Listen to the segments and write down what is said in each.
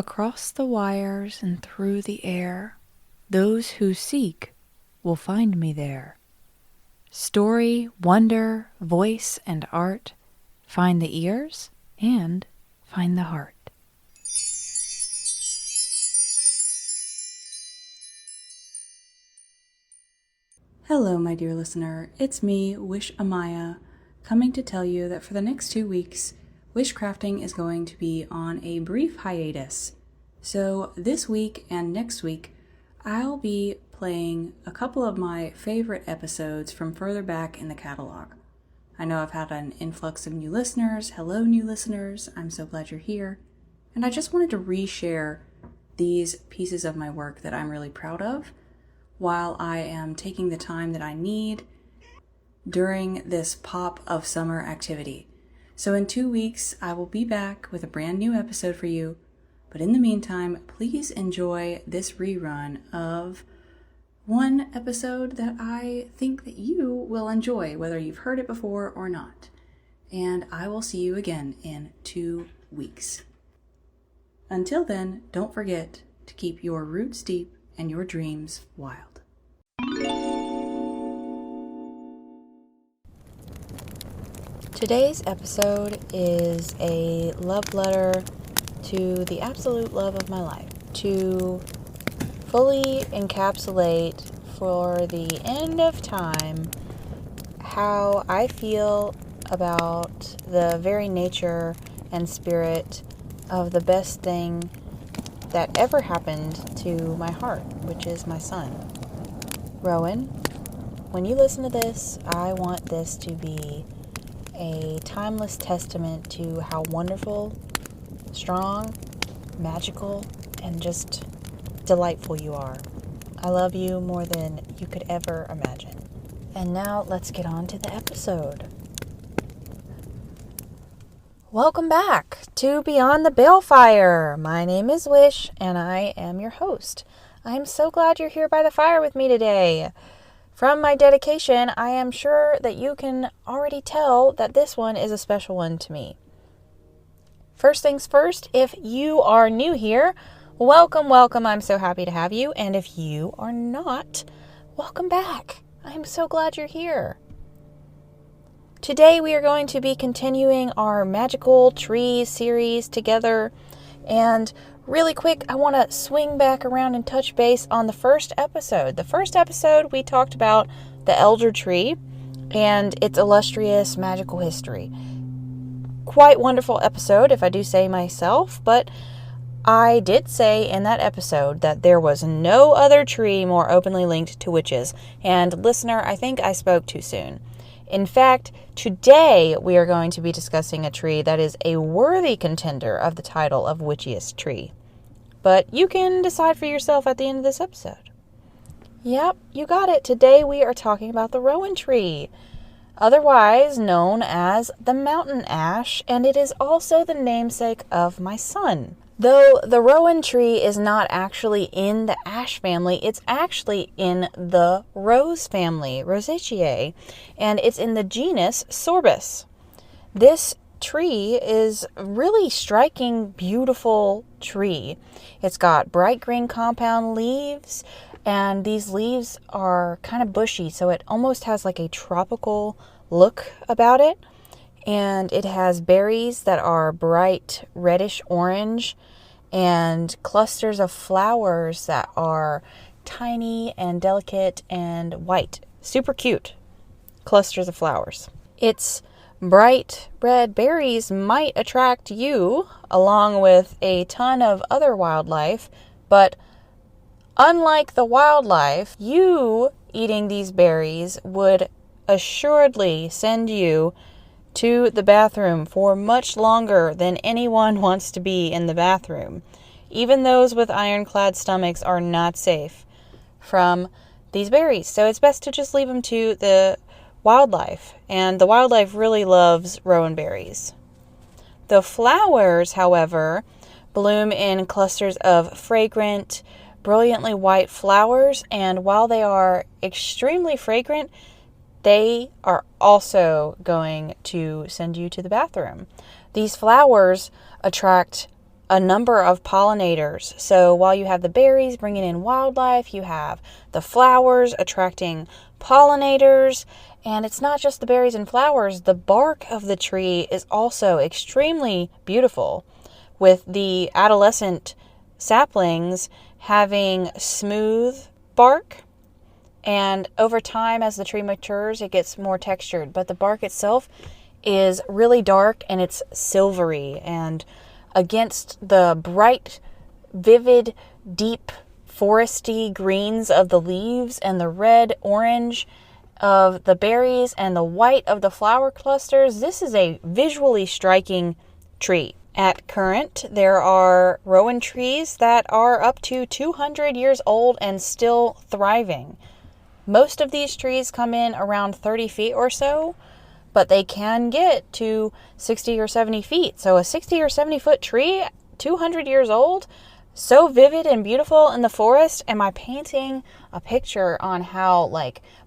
Across the wires and through the air, those who seek will find me there. Story, wonder, voice, and art, find the ears and find the heart. Hello, my dear listener. It's me, Wish Amaya, coming to tell you that for the next 2 weeks, Wishcrafting is going to be on a brief hiatus. So this week and next week, I'll be playing a couple of my favorite episodes from further back in the catalog. I know I've had an influx of new listeners. Hello, new listeners. I'm so glad you're here. And I just wanted to reshare these pieces of my work that I'm really proud of while I am taking the time that I need during this pop of summer activity. So in 2 weeks, I will be back with a brand new episode for you. But in the meantime, please enjoy this rerun of one episode that I think that you will enjoy, whether you've heard it before or not. And I will see you again in 2 weeks. Until then, don't forget to keep your roots deep and your dreams wild. Today's episode is a love letter to the absolute love of my life, to fully encapsulate for the end of time how I feel about the very nature and spirit of the best thing that ever happened to my heart, which is my son. Rowan, when you listen to this, I want this to be a timeless testament to how wonderful, strong, magical, and just delightful you are. I love you more than you could ever imagine. And now let's get on to the episode. Welcome back to Beyond the Balefire. My name is Wish, and I am your host. I am so glad you're here by the fire with me today. From my dedication, I am sure that you can already tell that this one is a special one to me. First things first, if you are new here, welcome. I'm so happy to have you. And if you are not, welcome back. I'm so glad you're here. Today we are going to be continuing our magical tree series together. And really quick, I want to swing back around and touch base on the first episode. The first episode, we talked about the elder tree and its illustrious magical history. Quite wonderful episode, if I do say myself, but I did say in that episode that there was no other tree more openly linked to witches. And listener, I think I spoke too soon. In fact, today we are going to be discussing a tree that is a worthy contender of the title of witchiest tree. But you can decide for yourself at the end of this episode. Yep, you got it. Today we are talking about the Rowan Tree, otherwise known as the mountain ash, and it is also the namesake of my son. Though the Rowan Tree is not actually in the ash family, it's actually in the rose family, Rosaceae, and it's in the genus Sorbus. This tree is really striking, beautiful tree. It's got bright green compound leaves, and these leaves are kind of bushy, so it almost has like a tropical look about it. And it has berries that are bright reddish orange and clusters of flowers that are tiny and delicate and white. Super cute clusters of flowers. Its bright red berries might attract you along with a ton of other wildlife, but unlike the wildlife, you eating these berries would assuredly send you to the bathroom for much longer than anyone wants to be in the bathroom. Even those with ironclad stomachs are not safe from these berries. So it's best to just leave them to the wildlife. And the wildlife really loves rowan berries. The flowers, however, bloom in clusters of fragrant, brilliantly white flowers. And while they are extremely fragrant, they are also going to send you to the bathroom. These flowers attract a number of pollinators. So while you have the berries bringing in wildlife, you have the flowers attracting pollinators. And it's not just the berries and flowers. The bark of the tree is also extremely beautiful, with the adolescent saplings having smooth bark. And over time, as the tree matures, it gets more textured. But the bark itself is really dark and it's silvery. And against the bright, vivid, deep, foresty greens of the leaves and the red, orange of the berries and the white of the flower clusters, this is a visually striking tree. At current, there are Rowan trees that are up to 200 years old and still thriving. Most of these trees come in around 30 feet or so, but they can get to 60 or 70 feet. So a 60 or 70 foot tree, 200 years old, so vivid and beautiful in the forest. Am I painting a picture on how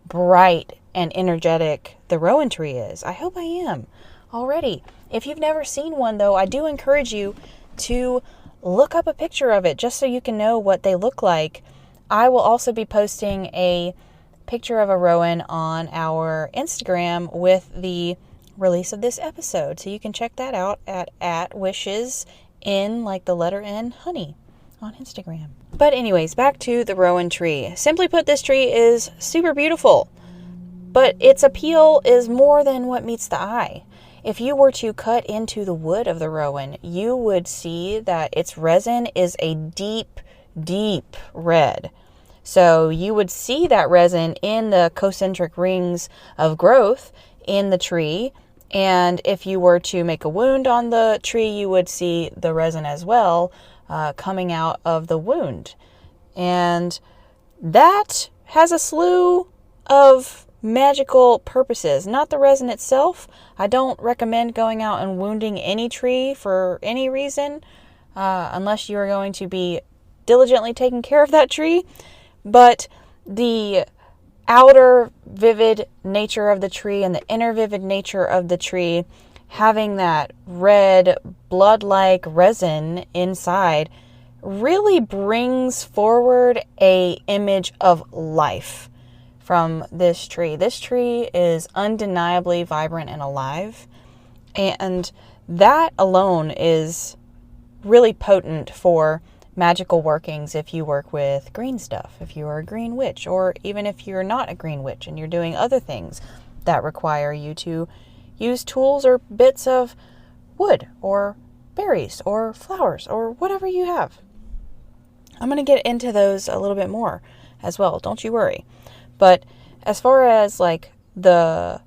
bright and energetic the Rowan tree is? I hope I am already. If you've never seen one though, I do encourage you to look up a picture of it just so you can know what they look like. I will also be posting a picture of a rowan on our Instagram with the release of this episode. So you can check that out at wishes in, like the letter N, honey on Instagram. But anyways, back to the rowan tree. Simply put, this tree is super beautiful, but its appeal is more than what meets the eye. If you were to cut into the wood of the rowan, you would see that its resin is a deep, deep red. So you would see that resin in the concentric rings of growth in the tree. And if you were to make a wound on the tree, you would see the resin as well coming out of the wound. And that has a slew of magical purposes, not the resin itself. I don't recommend going out and wounding any tree for any reason, unless you are going to be diligently taking care of that tree. But the outer vivid nature of the tree and the inner vivid nature of the tree, having that red blood-like resin inside, really brings forward a image of life from this tree. This tree is undeniably vibrant and alive, and that alone is really potent for magical workings if you work with green stuff, if you are a green witch, or even if you're not a green witch and you're doing other things that require you to use tools or bits of wood or berries or flowers or whatever you have. I'm going to get into those a little bit more as well, don't you worry. But as far as the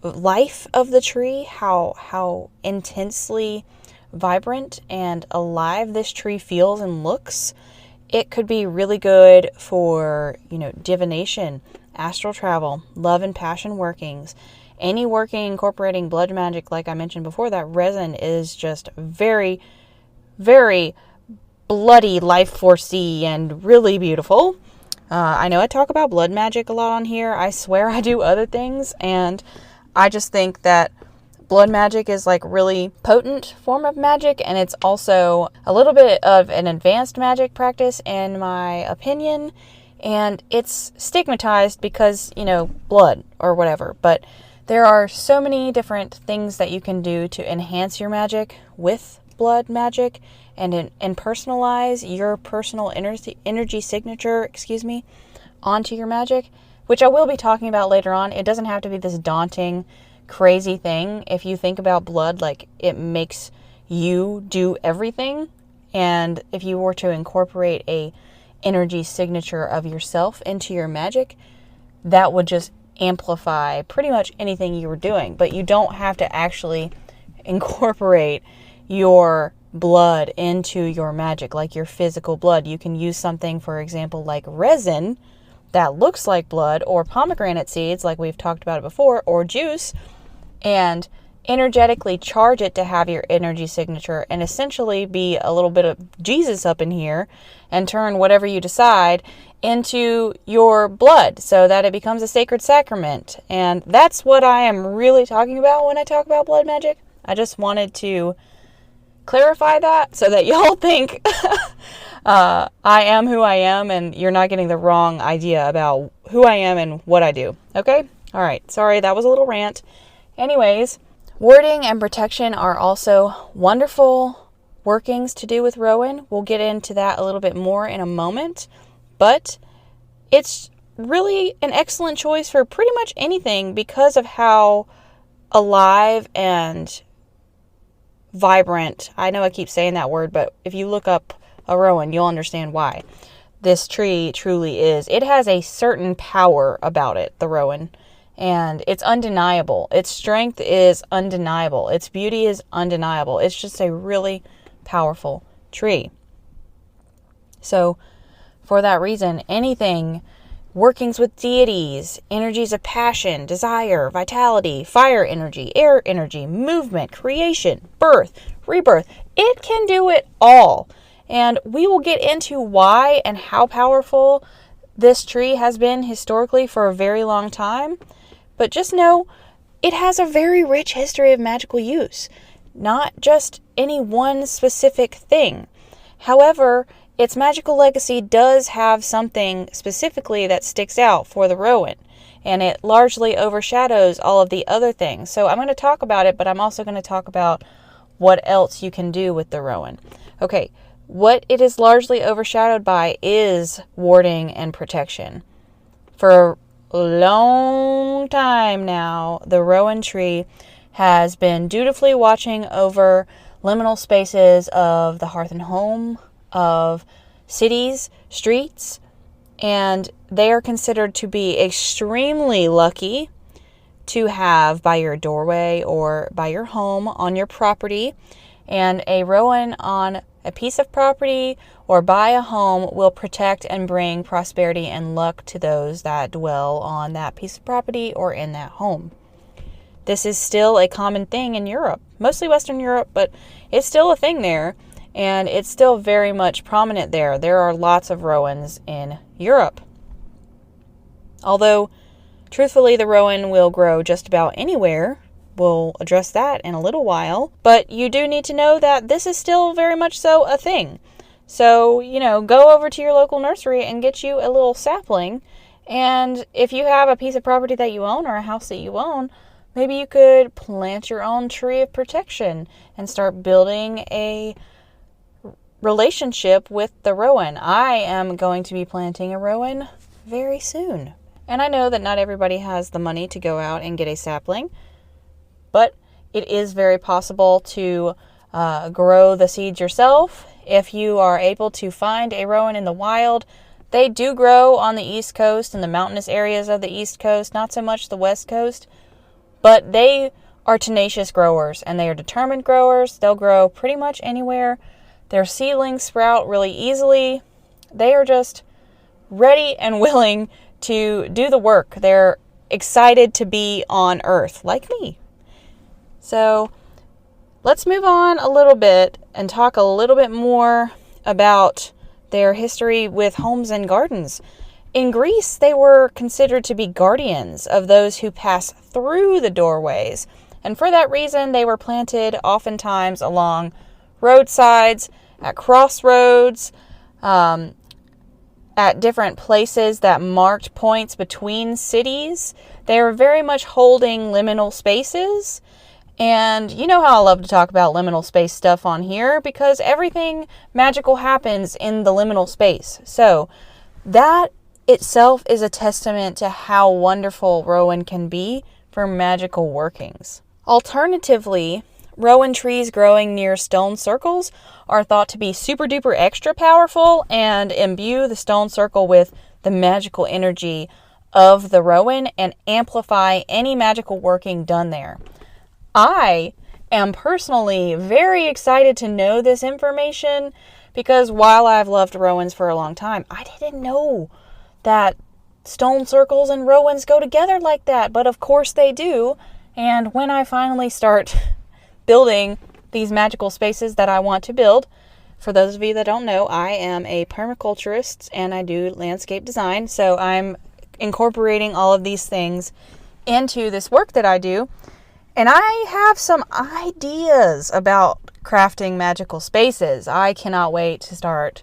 life of the tree, how intensely vibrant and alive this tree feels and looks, it could be really good for, divination, astral travel, love and passion workings, any working incorporating blood magic. Like I mentioned before, that resin is just very, very bloody, life forcey, and really beautiful. I know I talk about blood magic a lot on here. I swear I do other things, and I just think that blood magic is really potent form of magic, and it's also a little bit of an advanced magic practice in my opinion, and it's stigmatized because, blood or whatever. But there are so many different things that you can do to enhance your magic with blood magic and personalize your personal energy signature, onto your magic, which I will be talking about later on. It doesn't have to be this daunting, crazy thing. If you think about blood, it makes you do everything. And if you were to incorporate a energy signature of yourself into your magic, that would just amplify pretty much anything you were doing. But you don't have to actually incorporate your blood into your magic, like your physical blood. You can use something, for example, like resin that looks like blood, or pomegranate seeds, like we've talked about it before, or juice, and energetically charge it to have your energy signature and essentially be a little bit of Jesus up in here and turn whatever you decide into your blood so that it becomes a sacred sacrament. And that's what I am really talking about when I talk about blood magic. I just wanted to clarify that so that y'all think I am who I am and you're not getting the wrong idea about who I am and what I do. Okay? All right. Sorry, that was a little rant. Anyways, warding and protection are also wonderful workings to do with Rowan. We'll get into that a little bit more in a moment, but it's really an excellent choice for pretty much anything because of how alive and vibrant, I know I keep saying that word, but if you look up a Rowan, you'll understand why. This tree truly is. It has a certain power about it, the Rowan, and it's undeniable. Its strength is undeniable. Its beauty is undeniable. It's just a really powerful tree. So, for that reason, anything workings with deities, energies of passion, desire, vitality, fire energy, air energy, movement, creation, birth, rebirth, it can do it all. And we will get into why and how powerful this tree has been historically for a very long time. But just know it has a very rich history of magical use, not just any one specific thing. However, its magical legacy does have something specifically that sticks out for the Rowan, and it largely overshadows all of the other things. So I'm going to talk about it, but I'm also going to talk about what else you can do with the Rowan. Okay, what it is largely overshadowed by is warding and protection. For a long time now, the Rowan tree has been dutifully watching over liminal spaces of the hearth and home, of cities, streets, and they are considered to be extremely lucky to have by your doorway or by your home on your property. And a Rowan on a piece of property or by a home will protect and bring prosperity and luck to those that dwell on that piece of property or in that home. This is still a common thing in Europe, mostly Western Europe, but it's still a thing there. And it's still very much prominent there. There are lots of Rowans in Europe. Although, truthfully, the Rowan will grow just about anywhere. We'll address that in a little while. But you do need to know that this is still very much so a thing. So, go over to your local nursery and get you a little sapling. And if you have a piece of property that you own or a house that you own, maybe you could plant your own tree of protection and start building a relationship with the Rowan. I am going to be planting a Rowan very soon. And I know that not everybody has the money to go out and get a sapling, but it is very possible to grow the seeds yourself. If you are able to find a Rowan in the wild, they do grow on the East Coast and the mountainous areas of the East Coast, not so much the West Coast, but they are tenacious growers and they are determined growers. They'll grow pretty much anywhere. Their seedlings sprout really easily. They are just ready and willing to do the work. They're excited to be on Earth, like me. So let's move on a little bit and talk a little bit more about their history with homes and gardens. In Greece, they were considered to be guardians of those who pass through the doorways. And for that reason, they were planted oftentimes along roadsides, at crossroads, at different places that marked points between cities. They were very much holding liminal spaces. And you know how I love to talk about liminal space stuff on here because everything magical happens in the liminal space. So that itself is a testament to how wonderful Rowan can be for magical workings. Alternatively, Rowan trees growing near stone circles are thought to be super duper extra powerful and imbue the stone circle with the magical energy of the Rowan and amplify any magical working done there. I am personally very excited to know this information because while I've loved Rowans for a long time, I didn't know that stone circles and Rowans go together like that, but of course they do. And when I finally start building these magical spaces that I want to build, for those of you that don't know, I am a permaculturist and I do landscape design. So I'm incorporating all of these things into this work that I do. And I have some ideas about crafting magical spaces. I cannot wait to start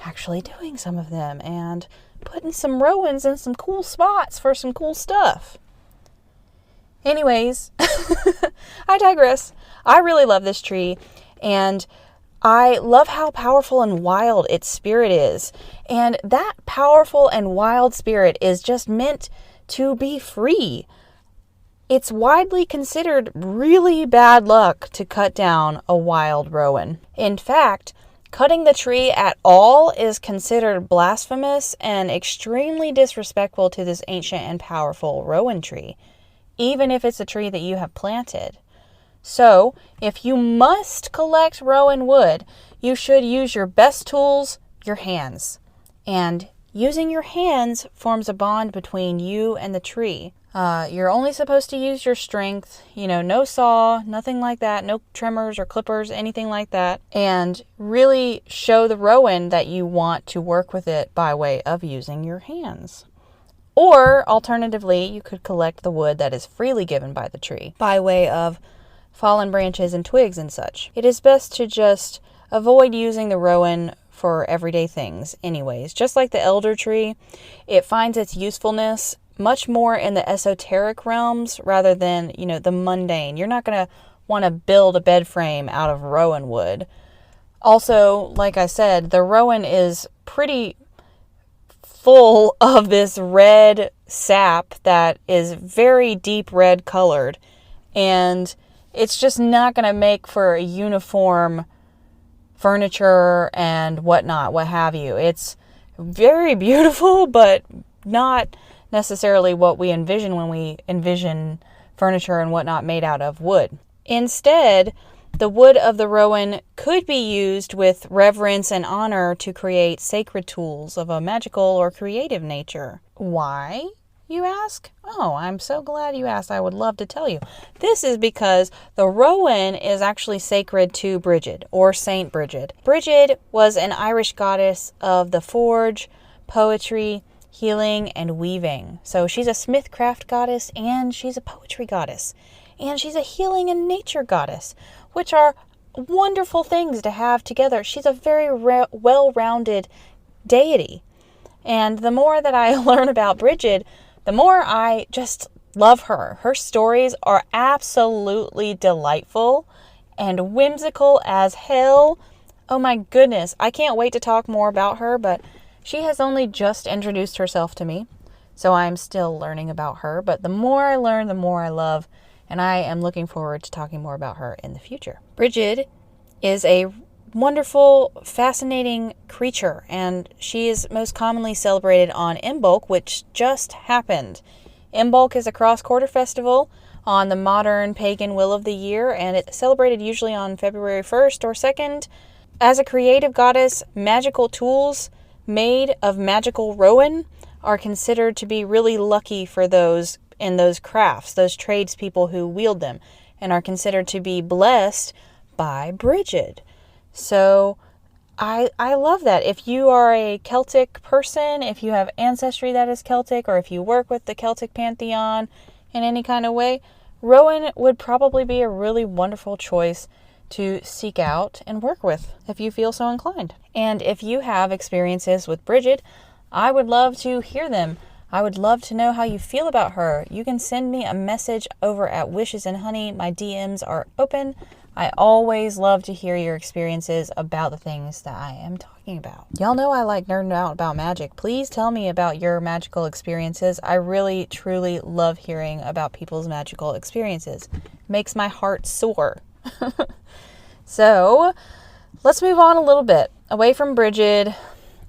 actually doing some of them and putting some Rowans in some cool spots for some cool stuff. Anyways, I digress. I really love this tree, and I love how powerful and wild its spirit is. And that powerful and wild spirit is just meant to be free. It's widely considered really bad luck to cut down a wild Rowan. In fact, cutting the tree at all is considered blasphemous and extremely disrespectful to this ancient and powerful Rowan tree, even if it's a tree that you have planted. So, if you must collect Rowan wood, you should use your best tools, your hands. And using your hands forms a bond between you and the tree. You're only supposed to use your strength, no saw, nothing like that, no trimmers or clippers, anything like that. And really show the Rowan that you want to work with it by way of using your hands. Or, alternatively, you could collect the wood that is freely given by the tree by way of fallen branches and twigs and such. It is best to just avoid using the Rowan for everyday things anyways. Just like the elder tree, it finds its usefulness much more in the esoteric realms rather than, the mundane. You're not going to want to build a bed frame out of Rowan wood. Also, like I said, the Rowan is pretty full of this red sap that is very deep red colored, and it's just not going to make for a uniform furniture and whatnot, what have you. It's very beautiful, but not necessarily what we envision when we envision furniture and whatnot made out of wood. Instead, the wood of the Rowan could be used with reverence and honor to create sacred tools of a magical or creative nature. Why, you ask? Oh, I'm so glad you asked. I would love to tell you. This is because the Rowan is actually sacred to Brigid, or Saint Brigid. Brigid was an Irish goddess of the forge, poetry, healing, and weaving. So she's a smithcraft goddess, and she's a poetry goddess, and she's a healing and nature goddess, which are wonderful things to have together. She's a very well-rounded deity. And the more that I learn about Brigid, the more I just love her. Her stories are absolutely delightful and whimsical as hell. Oh my goodness, I can't wait to talk more about her, but she has only just introduced herself to me, so I'm still learning about her. But the more I learn, the more I love, and I am looking forward to talking more about her in the future. Brigid is a wonderful, fascinating creature, and she is most commonly celebrated on Imbolc, which just happened. Imbolc is a cross-quarter festival on the modern pagan will of the year, and it's celebrated usually on February 1st or 2nd. As a creative goddess, magical tools made of magical Rowan are considered to be really lucky for those in those crafts, those tradespeople who wield them, and are considered to be blessed by Brigid. So I love that. If you are a Celtic person, if you have ancestry that is Celtic, or if you work with the Celtic pantheon in any kind of way, Rowan would probably be a really wonderful choice to seek out and work with if you feel so inclined. And if you have experiences with Brigid, I would love to hear them. I would love to know how you feel about her. You can send me a message over at Wishes and Honey. My DMs are open. I always love to hear your experiences about the things that I am talking about. Y'all know I like nerding out about magic. Please tell me about your magical experiences. I really, truly love hearing about people's magical experiences. It makes my heart soar. So, let's move on a little bit, away from Brigid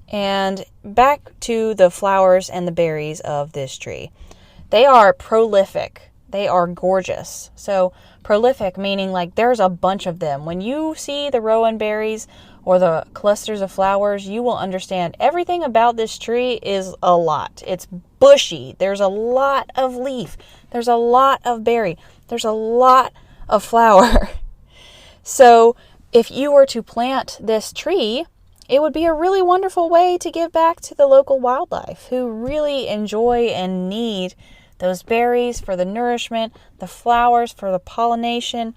and back to the flowers and the berries of this tree. They are prolific. They are gorgeous. So, prolific meaning like there's a bunch of them. When you see the rowan berries or the clusters of flowers, you will understand everything about this tree is a lot. It's bushy. There's a lot of leaf. There's a lot of berry. There's a lot of flower. So if you were to plant this tree, it would be a really wonderful way to give back to the local wildlife who really enjoy and need those berries for the nourishment, the flowers for the pollination,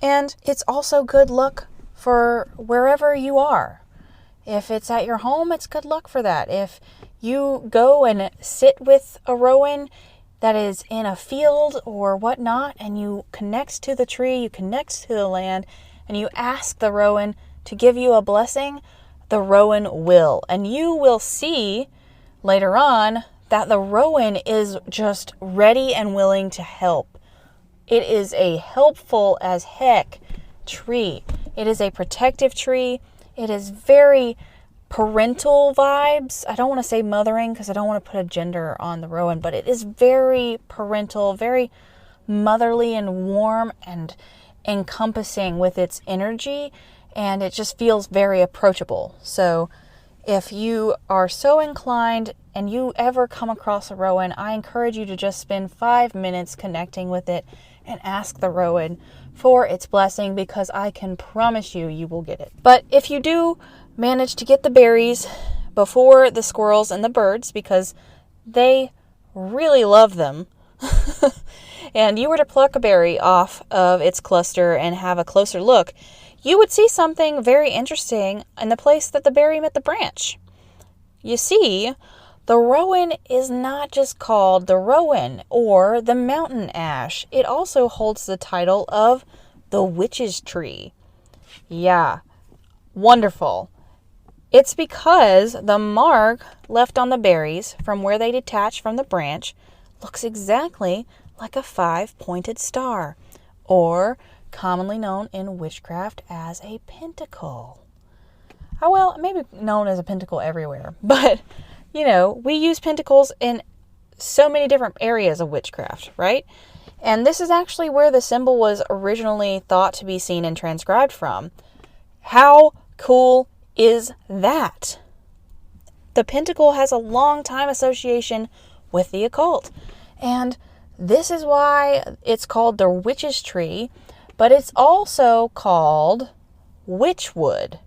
and it's also good luck for wherever you are. If it's at your home, it's good luck for that. If you go and sit with a rowan that is in a field or whatnot, and you connect to the tree, you connect to the land, and you ask the rowan to give you a blessing, the rowan will. And you will see later on that the rowan is just ready and willing to help. It is a helpful as heck tree. It is a protective tree. It is very parental vibes. I don't want to say mothering because I don't want to put a gender on the rowan, but it is very parental, very motherly and warm and encompassing with its energy, and it just feels very approachable. So if you are so inclined and you ever come across a rowan, I encourage you to just spend 5 minutes connecting with it and ask the rowan for its blessing, because I can promise you, you will get it. But if you do manage to get the berries before the squirrels and the birds, because they really love them, and you were to pluck a berry off of its cluster and have a closer look, you would see something very interesting in the place that the berry met the branch. You see, the rowan is not just called the rowan or the mountain ash. It also holds the title of the witch's tree. Yeah, wonderful. It's because the mark left on the berries from where they detach from the branch looks exactly like a 5-pointed star, or commonly known in witchcraft as a pentacle. Oh, well, maybe known as a pentacle everywhere, but we use pentacles in so many different areas of witchcraft, right? And this is actually where the symbol was originally thought to be seen and transcribed from. How cool is that? The pentacle has a long time association with the occult. And this is why it's called the witch's tree, but it's also called witchwood.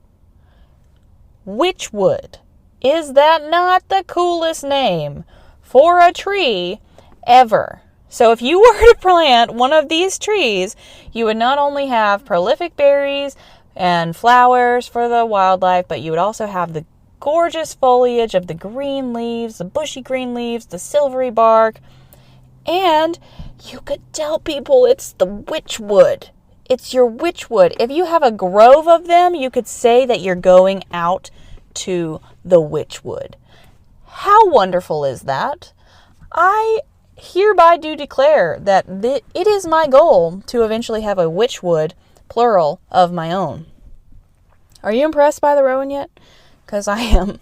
Witchwood. Is that not the coolest name for a tree ever? So if you were to plant one of these trees, you would not only have prolific berries and flowers for the wildlife, but you would also have the gorgeous foliage of the green leaves, the bushy green leaves, the silvery bark, and you could tell people it's the witchwood. It's your witchwood. If you have a grove of them, you could say that you're going out to the witchwood. How wonderful is that? I hereby do declare that it is my goal to eventually have a witchwood, plural, of my own. Are you impressed by the rowan yet? Because I am.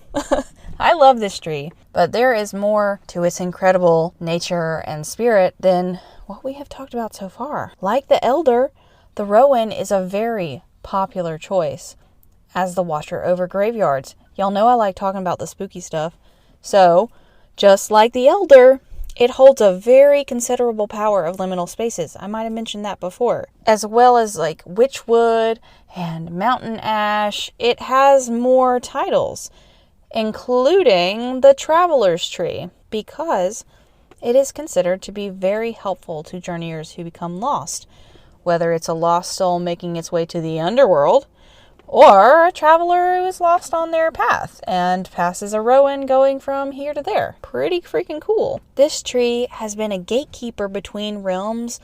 I love this tree, but there is more to its incredible nature and spirit than what we have talked about so far. Like the elder, the rowan is a very popular choice as the watcher over graveyards. Y'all know I like talking about the spooky stuff. So, just like the elder, it holds a very considerable power of liminal spaces. I might have mentioned that before. As well as like witchwood and mountain ash, it has more titles, including the traveler's tree, because it is considered to be very helpful to journeyers who become lost, whether it's a lost soul making its way to the underworld, or a traveler who is lost on their path and passes a rowan going from here to there. Pretty freaking cool. This tree has been a gatekeeper between realms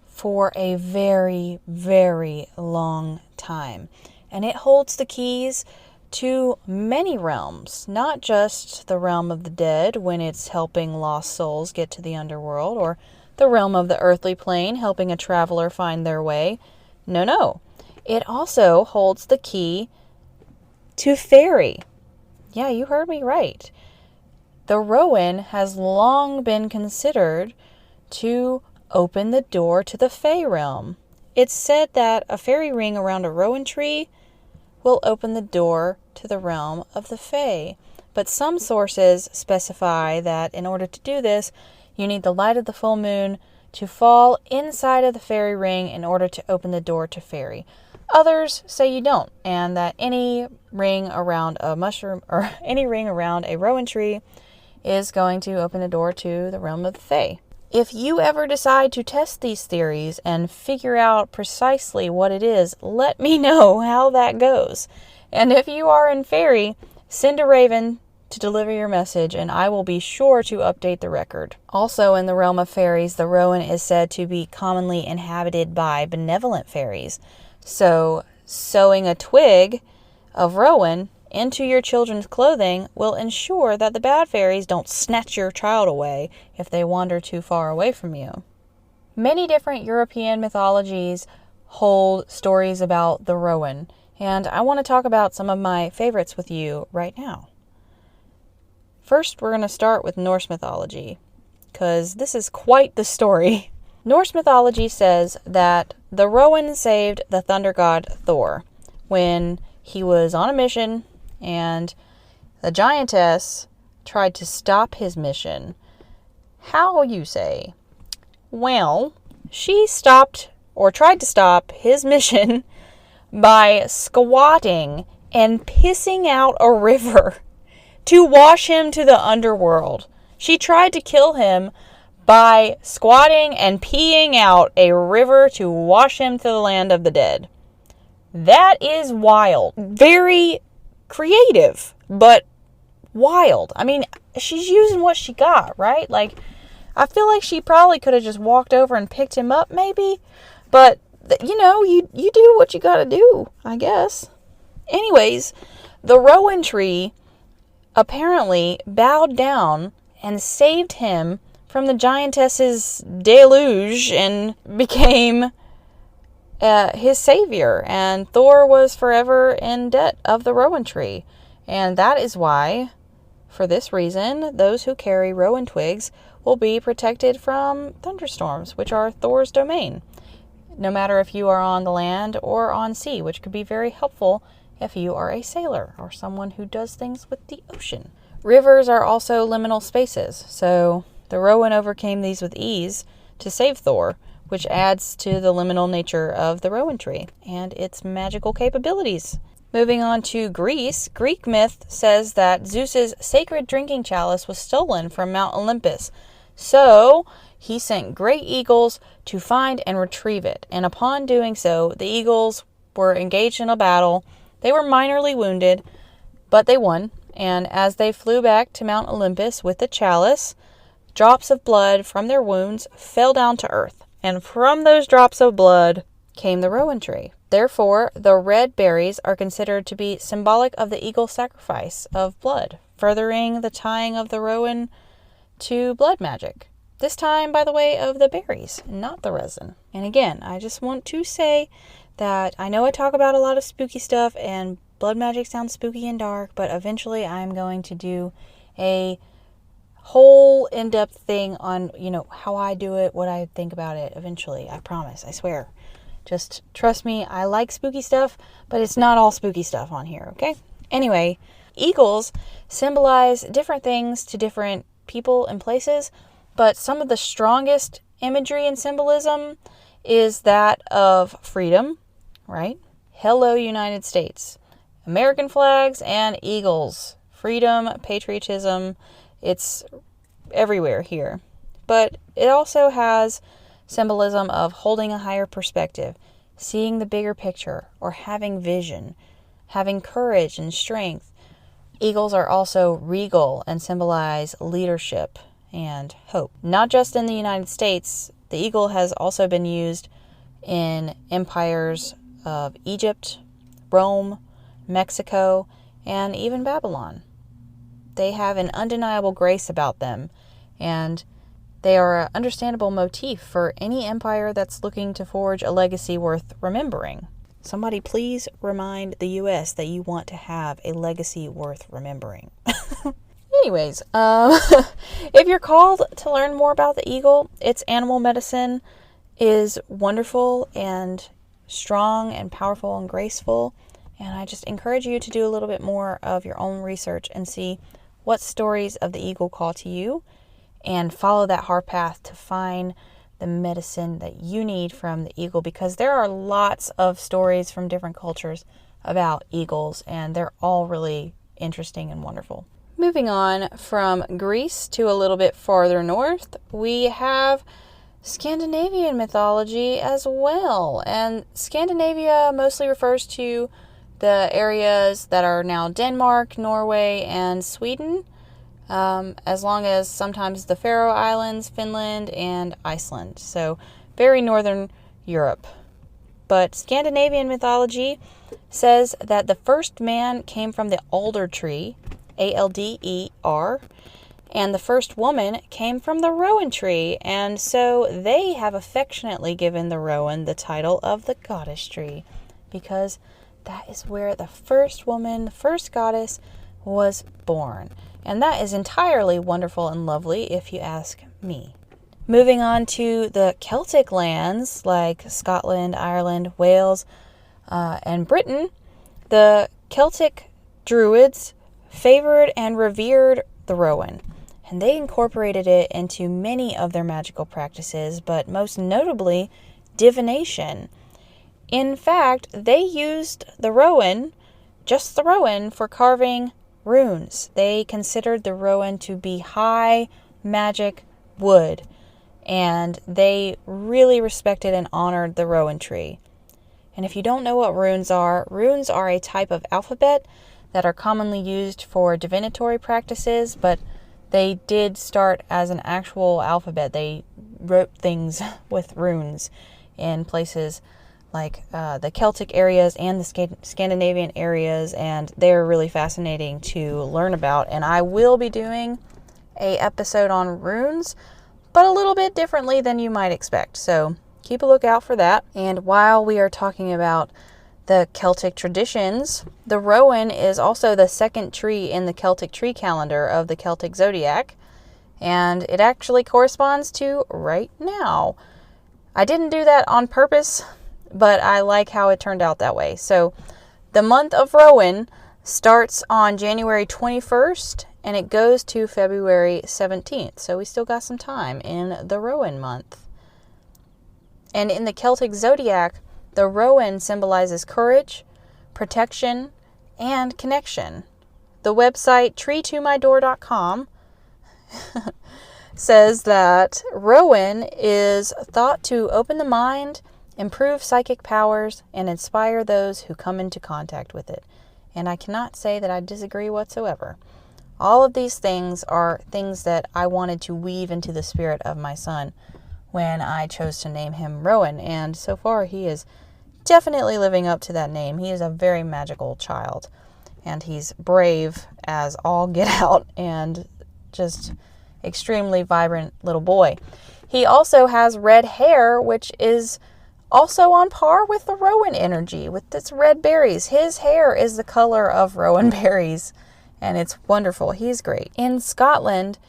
for a very, very long time. And it holds the keys to many realms, not just the realm of the dead when it's helping lost souls get to the underworld, or the realm of the earthly plane helping a traveler find their way. No. It also holds the key to fairy. Yeah, you heard me right. The rowan has long been considered to open the door to the fae realm. It's said that a fairy ring around a rowan tree will open the door to the realm of the fae. But some sources specify that in order to do this, you need the light of the full moon to fall inside of the fairy ring in order to open the door to fairy. Others say you don't, and that any ring around a mushroom or any ring around a rowan tree is going to open the door to the realm of the fae. If you ever decide to test these theories and figure out precisely what it is, let me know how that goes. And if you are in fairy, send a raven to deliver your message, and I will be sure to update the record. Also, in the realm of fairies, the Rowan is said to be commonly inhabited by benevolent fairies. So, sewing a twig of Rowan into your children's clothing will ensure that the bad fairies don't snatch your child away if they wander too far away from you. Many different European mythologies hold stories about the Rowan, and I want to talk about some of my favorites with you right now. First, we're going to start with Norse mythology, because this is quite the story. Norse mythology says that the Rowan saved the thunder god Thor when he was on a mission and the giantess tried to stop his mission. How, you say? Well, she stopped or tried to stop his mission by squatting and pissing out a river to wash him to the underworld. She tried to kill him by squatting and peeing out a river to wash him to the land of the dead. That is wild. Very creative, but wild. I mean, she's using what she got, right? Like, I feel like she probably could have just walked over and picked him up, maybe. But, you do what you gotta do, I guess. Anyways, the Rowan Tree apparently bowed down and saved him from the giantess's deluge and became his savior. And Thor was forever in debt of the Rowan Tree. And that is why, for this reason, those who carry rowan twigs will be protected from thunderstorms, which are Thor's domain, no matter if you are on the land or on sea, which could be very helpful if you are a sailor or someone who does things with the ocean. Rivers are also liminal spaces, so the Rowan overcame these with ease to save Thor, which adds to the liminal nature of the Rowan Tree and its magical capabilities. Moving on to Greece, Greek myth says that Zeus's sacred drinking chalice was stolen from Mount Olympus, so he sent great eagles to find and retrieve it, and upon doing so, the eagles were engaged in a battle. They were minorly wounded, but they won, and as they flew back to Mount Olympus with the chalice, drops of blood from their wounds fell down to earth, and from those drops of blood came the Rowan Tree. Therefore, the red berries are considered to be symbolic of the eagle sacrifice of blood, furthering the tying of the Rowan to blood magic. This time by the way of the berries, not the resin. And again, I just want to say that I know I talk about a lot of spooky stuff and blood magic sounds spooky and dark, but eventually I'm going to do a whole in-depth thing on, how I do it, what I think about it eventually. I promise, I swear. Just trust me, I like spooky stuff, but it's not all spooky stuff on here, okay? Anyway, eagles symbolize different things to different people and places, but some of the strongest imagery and symbolism is that of freedom, right? Hello, United States. American flags and eagles. Freedom, patriotism, it's everywhere here. But it also has symbolism of holding a higher perspective, seeing the bigger picture, or having vision, having courage and strength. Eagles are also regal and symbolize leadership and hope. Not just in the United States, the eagle has also been used in empires of Egypt, Rome, Mexico, and even Babylon. They have an undeniable grace about them, and they are an understandable motif for any empire that's looking to forge a legacy worth remembering. Somebody please remind the U.S. that you want to have a legacy worth remembering. Anyways, if you're called to learn more about the eagle, its animal medicine is wonderful and strong and powerful and graceful. And I just encourage you to do a little bit more of your own research and see what stories of the eagle call to you and follow that heart path to find the medicine that you need from the eagle, because there are lots of stories from different cultures about eagles and they're all really interesting and wonderful. Moving on from Greece to a little bit farther north, we have Scandinavian mythology as well. And Scandinavia mostly refers to the areas that are now Denmark, Norway, and Sweden, as long as sometimes the Faroe Islands, Finland, and Iceland. So very northern Europe. But Scandinavian mythology says that the first man came from the alder tree, Alder, and the first woman came from the Rowan tree, and so they have affectionately given the Rowan the title of the goddess tree, because that is where the first woman, the first goddess, was born. And that is entirely wonderful and lovely, if you ask me. Moving on to the Celtic lands, like Scotland, Ireland, Wales, and Britain, the Celtic Druids favored and revered the Rowan, and they incorporated it into many of their magical practices, but most notably, divination. In fact, they used the Rowan, just the Rowan, for carving runes. They considered the Rowan to be high magic wood, and they really respected and honored the Rowan tree. And if you don't know what runes are a type of alphabet that are commonly used for divinatory practices, but they did start as an actual alphabet. They wrote things with runes in places like the Celtic areas and the Scandinavian areas, and they're really fascinating to learn about. And I will be doing an episode on runes, but a little bit differently than you might expect. So keep a lookout for that. And while we are talking about the Celtic traditions, the Rowan is also the second tree in the Celtic tree calendar of the Celtic zodiac, and it actually corresponds to right now. I didn't do that on purpose, but I like how it turned out that way. So the month of Rowan starts on January 21st and it goes to February 17th. So we still got some time in the Rowan month. And in the Celtic zodiac, the Rowan symbolizes courage, protection, and connection. The website treetomydoor.com says that Rowan is thought to open the mind, improve psychic powers, and inspire those who come into contact with it. And I cannot say that I disagree whatsoever. All of these things are things that I wanted to weave into the spirit of my son when I chose to name him Rowan, and so far he is definitely living up to that name. He is a very magical child, and he's brave as all get out, and just extremely vibrant little boy. He also has red hair, which is also on par with the Rowan energy, with its red berries. His hair is the color of Rowan berries, and it's wonderful. He's great. In Scotland,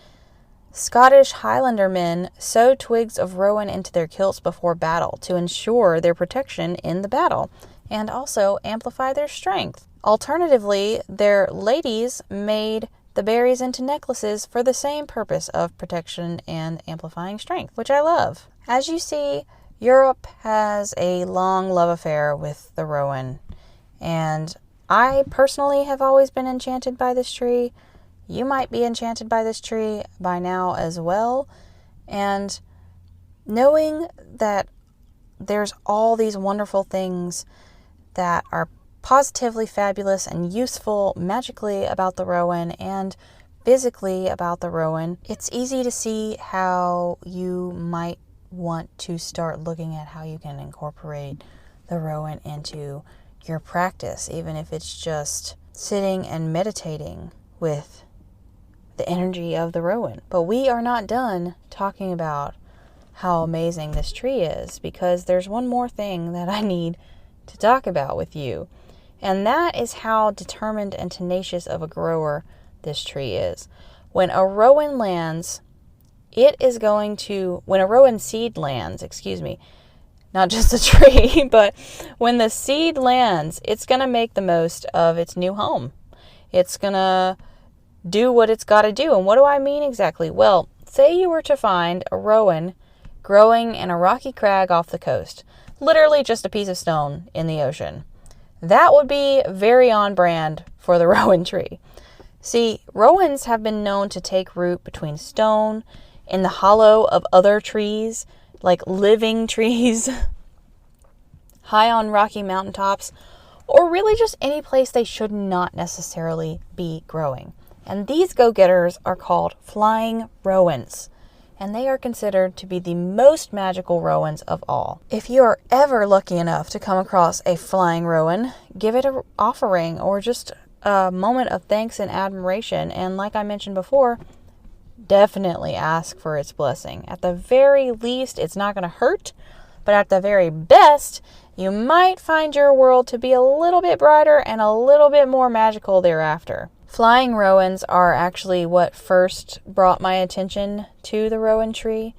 Scottish Highlander men sew twigs of rowan into their kilts before battle to ensure their protection in the battle and also amplify their strength. Alternatively, their ladies made the berries into necklaces for the same purpose of protection and amplifying strength, which I love. As you see, Europe has a long love affair with the rowan, and I personally have always been enchanted by this tree. You might be enchanted by this tree by now as well. And knowing that there's all these wonderful things that are positively fabulous and useful magically about the rowan and physically about the rowan, it's easy to see how you might want to start looking at how you can incorporate the rowan into your practice, even if it's just sitting and meditating with the energy of the rowan. But we are not done talking about how amazing this tree is, because there's one more thing that I need to talk about with you, and that is how determined and tenacious of a grower this tree is. When a rowan lands, when a rowan seed lands, not just a tree, but when the seed lands, it's going to make the most of its new home. It's going to do what it's got to do. And what do I mean exactly? Well, say you were to find a rowan growing in a rocky crag off the coast, literally just a piece of stone in the ocean. That would be very on brand for the rowan tree. See, rowans have been known to take root between stone, in the hollow of other trees, like living trees, high on rocky mountaintops, or really just any place they should not necessarily be growing. And these go-getters are called flying rowans, and they are considered to be the most magical rowans of all. If you are ever lucky enough to come across a flying rowan, give it an offering or just a moment of thanks and admiration. And like I mentioned before, definitely ask for its blessing. At the very least, it's not going to hurt, but at the very best, you might find your world to be a little bit brighter and a little bit more magical thereafter. Flying rowans are actually what first brought my attention to the Rowan Tree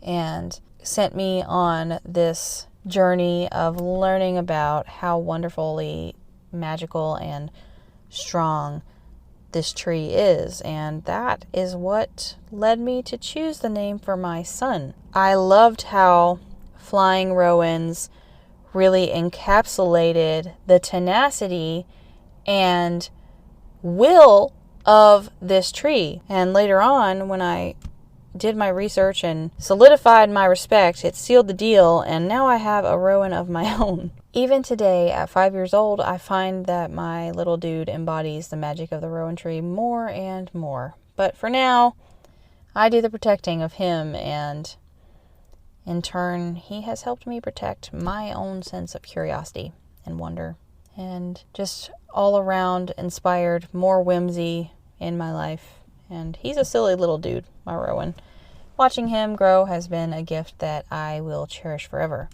and sent me on this journey of learning about how wonderfully magical and strong this tree is, and that is what led me to choose the name for my son. I loved how flying rowans really encapsulated the tenacity and will of this tree. And later on, when I did my research and solidified my respect, it sealed the deal, and now I have a rowan of my own. Even today, at 5 years old, I find that my little dude embodies the magic of the Rowan Tree more and more. But for now, I do the protecting of him, and in turn, he has helped me protect my own sense of curiosity and wonder, and just all around inspired more whimsy in my life. And he's a silly little dude, my Rowan. Watching him grow has been a gift that I will cherish forever.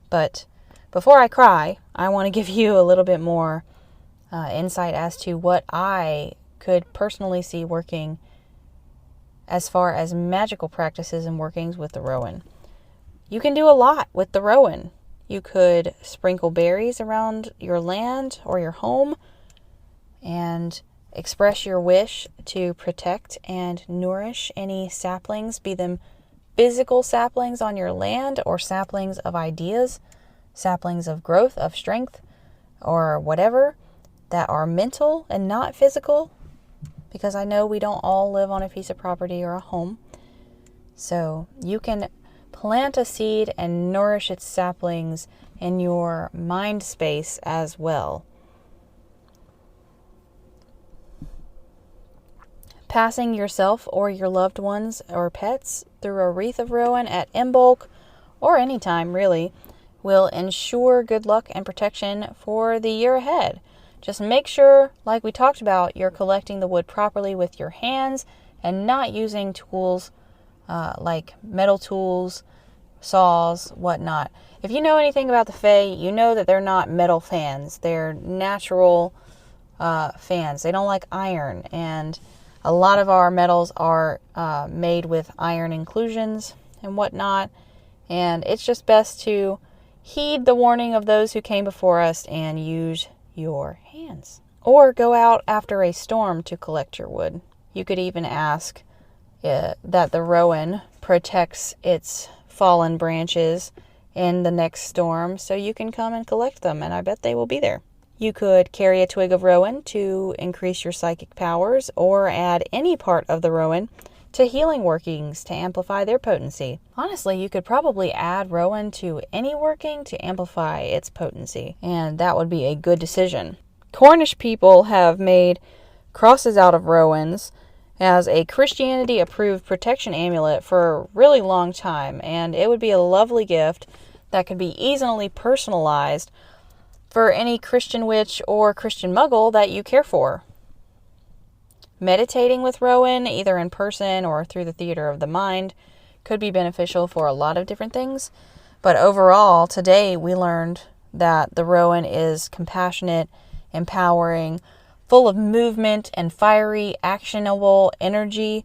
But before I cry, I want to give you a little bit more insight as to what I could personally see working as far as magical practices and workings with the Rowan. You can do a lot with the Rowan. You could sprinkle berries around your land or your home and express your wish to protect and nourish any saplings, be them physical saplings on your land or saplings of ideas, saplings of growth, of strength, or whatever, that are mental and not physical, because I know we don't all live on a piece of property or a home. So you can plant a seed and nourish its saplings in your mind space as well. Passing yourself or your loved ones or pets through a wreath of rowan at Imbolc, or any time really, will ensure good luck and protection for the year ahead. Just make sure, like we talked about, you're collecting the wood properly with your hands and not using tools like metal tools, saws, whatnot. If you know anything about the Fae, you know that they're not metal fans. They're natural fans. They don't like iron, and a lot of our metals are made with iron inclusions and whatnot, and it's just best to heed the warning of those who came before us and use your hands. Or go out after a storm to collect your wood. You could even ask that the rowan protects its fallen branches in the next storm so you can come and collect them, and I bet they will be there. You could carry a twig of rowan to increase your psychic powers, or add any part of the rowan to healing workings to amplify their potency. Honestly, you could probably add rowan to any working to amplify its potency, and that would be a good decision. Cornish people have made crosses out of rowans as a Christianity-approved protection amulet for a really long time, and it would be a lovely gift that could be easily personalized for any Christian witch or Christian muggle that you care for. Meditating with rowan, either in person or through the theater of the mind, could be beneficial for a lot of different things. But overall, today we learned that the rowan is compassionate, empowering, full of movement and fiery, actionable energy.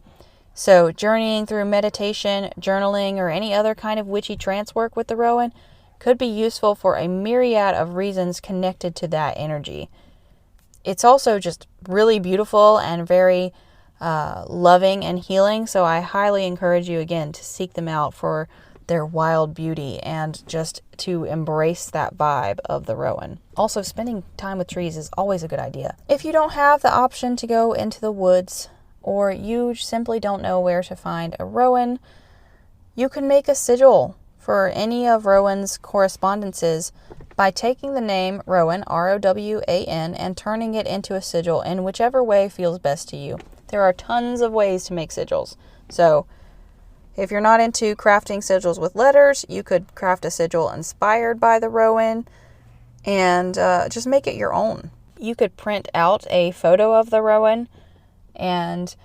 So journeying through meditation, journaling, or any other kind of witchy trance work with the rowan could be useful for a myriad of reasons connected to that energy. It's also just really beautiful and very loving and healing, so I highly encourage you again to seek them out for their wild beauty and just to embrace that vibe of the Rowan. Also, spending time with trees is always a good idea. If you don't have the option to go into the woods, or you simply don't know where to find a Rowan, you can make a sigil for any of Rowan's correspondences by taking the name Rowan, R-O-W-A-N, and turning it into a sigil in whichever way feels best to you. There are tons of ways to make sigils. So if you're not into crafting sigils with letters, you could craft a sigil inspired by the Rowan and just make it your own. You could print out a photo of the Rowan and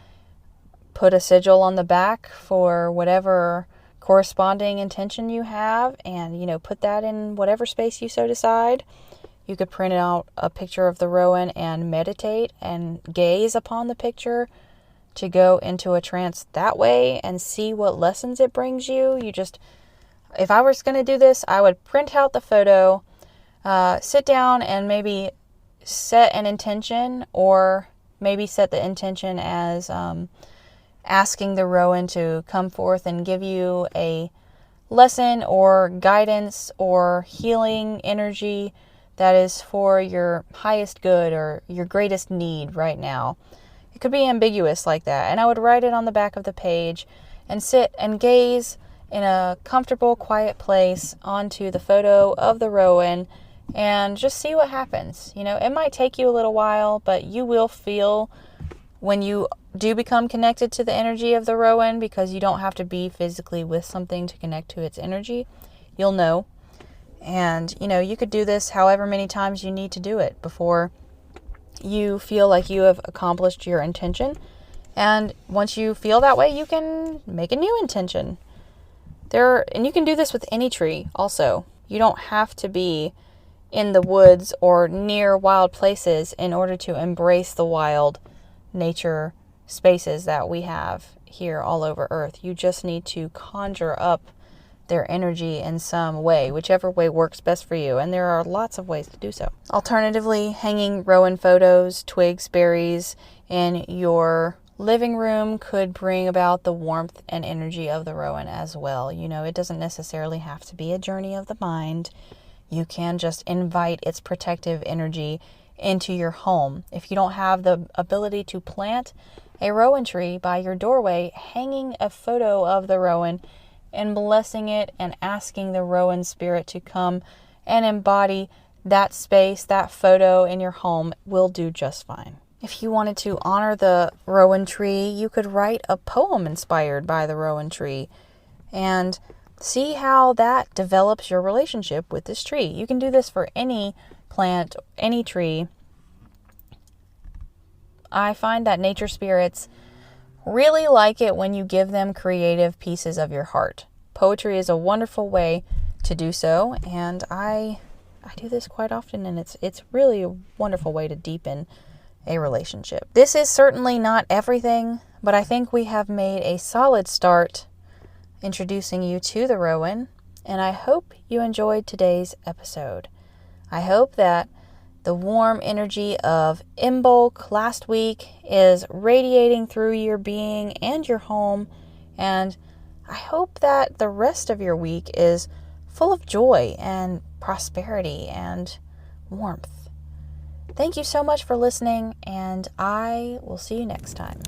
put a sigil on the back for whatever corresponding intention you have, and put that in whatever space you so decide. You could print out a picture of the Rowan and meditate and gaze upon the picture to go into a trance that way and see what lessons it brings you. If I was going to do this, I would print out the photo, sit down and maybe set an intention, or maybe set the intention as asking the Rowan to come forth and give you a lesson or guidance or healing energy that is for your highest good or your greatest need right now. It could be ambiguous like that. And I would write it on the back of the page and sit and gaze in a comfortable, quiet place onto the photo of the Rowan and just see what happens. It might take you a little while, but you will feel when you do become connected to the energy of the Rowan, because you don't have to be physically with something to connect to its energy. You'll know. And, you could do this however many times you need to do it before you feel like you have accomplished your intention. And once you feel that way, you can make a new intention. And you can do this with any tree also. You don't have to be in the woods or near wild places in order to embrace the wild nature spaces that we have here all over Earth. You just need to conjure up their energy in some way, whichever way works best for you. And there are lots of ways to do so. Alternatively, hanging Rowan photos, twigs, berries in your living room could bring about the warmth and energy of the Rowan as well. It doesn't necessarily have to be a journey of the mind. You can just invite its protective energy into your home. If you don't have the ability to plant a Rowan tree by your doorway, hanging a photo of the Rowan and blessing it and asking the Rowan spirit to come and embody that space, that photo in your home will do just fine. If you wanted to honor the Rowan tree, you could write a poem inspired by the Rowan tree and see how that develops your relationship with this tree. You can do this for any plant, any tree. I find that nature spirits really like it when you give them creative pieces of your heart. Poetry is a wonderful way to do so, and I do this quite often, and it's really a wonderful way to deepen a relationship. This is certainly not everything, but I think we have made a solid start introducing you to the Rowan, and I hope you enjoyed today's episode. I hope that the warm energy of Imbolc last week is radiating through your being and your home, and I hope that the rest of your week is full of joy and prosperity and warmth. Thank you so much for listening, and I will see you next time.